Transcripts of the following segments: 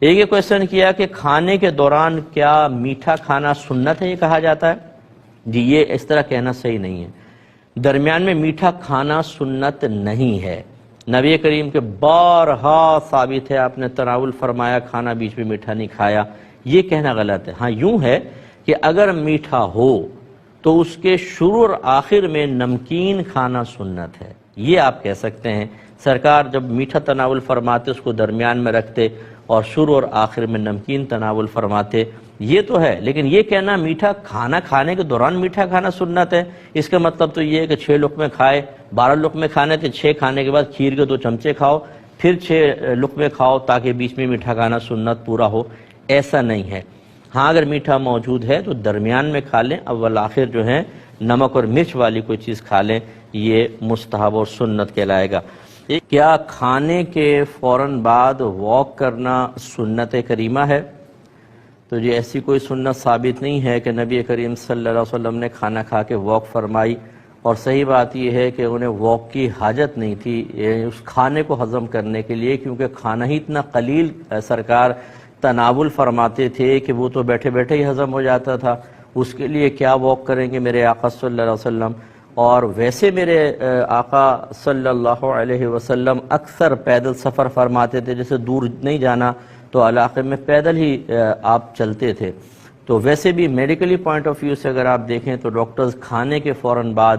ایک یہ کویسچن کیا کہ کھانے کے دوران کیا میٹھا کھانا سنت ہے، یہ کہا جاتا ہے؟ جی یہ اس طرح کہنا صحیح نہیں ہے۔ درمیان میں میٹھا کھانا سنت نہیں ہے، نبی کریم کے بارہا ثابت ہے، آپ نے تناول فرمایا کھانا بیچ میں میٹھا نہیں کھایا، یہ کہنا غلط ہے۔ ہاں یوں ہے کہ اگر میٹھا ہو تو اس کے شروع اور آخر میں نمکین کھانا سنت ہے، یہ آپ کہہ سکتے ہیں۔ سرکار جب میٹھا تناول فرماتے اس کو درمیان میں رکھتے اور شروع اور آخر میں نمکین تناول فرماتے، یہ تو ہے۔ لیکن یہ کہنا میٹھا کھانا کھانے کے دوران میٹھا کھانا سنت ہے، اس کا مطلب تو یہ ہے کہ 6 لقمے کھائے، 12 لقمے کھانے تھے، 6 کھانے کے بعد کھیر کے 2 چمچے کھاؤ، پھر 6 لقمے کھاؤ تاکہ بیچ میں میٹھا کھانا سنت پورا ہو، ایسا نہیں ہے۔ ہاں اگر میٹھا موجود ہے تو درمیان میں کھا لیں، اول آخر جو ہے نمک اور مرچ والی کوئی چیز کھا لیں، یہ مستحب اور سنت کہلائے گا۔ کیا کھانے کے فوراً بعد واک کرنا سنت کریمہ ہے؟ تو جی ایسی کوئی سنت ثابت نہیں ہے کہ نبی کریم صلی اللہ علیہ وسلم نے کھانا کھا کے واک فرمائی، اور صحیح بات یہ ہے کہ انہیں واک کی حاجت نہیں تھی اس کھانے کو ہضم کرنے کے لیے، کیونکہ کھانا ہی اتنا قلیل سرکار تناول فرماتے تھے کہ وہ تو بیٹھے بیٹھے ہی ہضم ہو جاتا تھا، اس کے لیے کیا واک کریں گے میرے آقا صلی اللہ علیہ وسلم۔ اور ویسے میرے آقا صلی اللہ علیہ وسلم اکثر پیدل سفر فرماتے تھے، جیسے دور نہیں جانا تو علاقے میں پیدل ہی آپ چلتے تھے۔ تو ویسے بھی میڈیکلی پوائنٹ آف ویو سے اگر آپ دیکھیں تو ڈاکٹرز کھانے کے فوراً بعد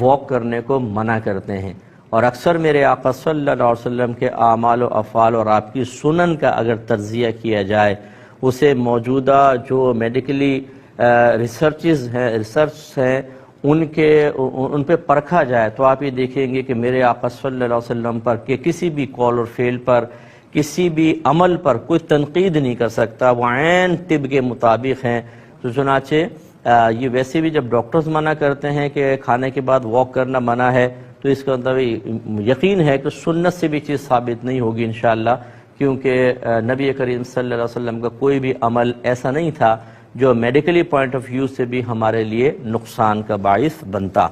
واک کرنے کو منع کرتے ہیں، اور اکثر میرے آقا صلی اللہ علیہ وسلم کے اعمال و افعال اور آپ کی سنن کا اگر تجزیہ کیا جائے، اسے موجودہ جو میڈیکلی ریسرچ ہیں ان پہ پرکھا جائے تو آپ یہ دیکھیں گے کہ میرے آقا صلی اللہ علیہ وسلم پر کہ کسی بھی قول اور فعل پر، کسی بھی عمل پر کوئی تنقید نہیں کر سکتا، وہ عین طب کے مطابق ہیں۔ تو چنانچہ یہ ویسے بھی جب ڈاکٹرز منع کرتے ہیں کہ کھانے کے بعد واک کرنا منع ہے، تو اس کا مطلب یقین ہے کہ سنت سے بھی چیز ثابت نہیں ہوگی انشاءاللہ، کیونکہ نبی کریم صلی اللہ علیہ وسلم کا کوئی بھی عمل ایسا نہیں تھا جو میڈیکلی پوائنٹ آف ویو سے بھی ہمارے لیے نقصان کا باعث بنتا۔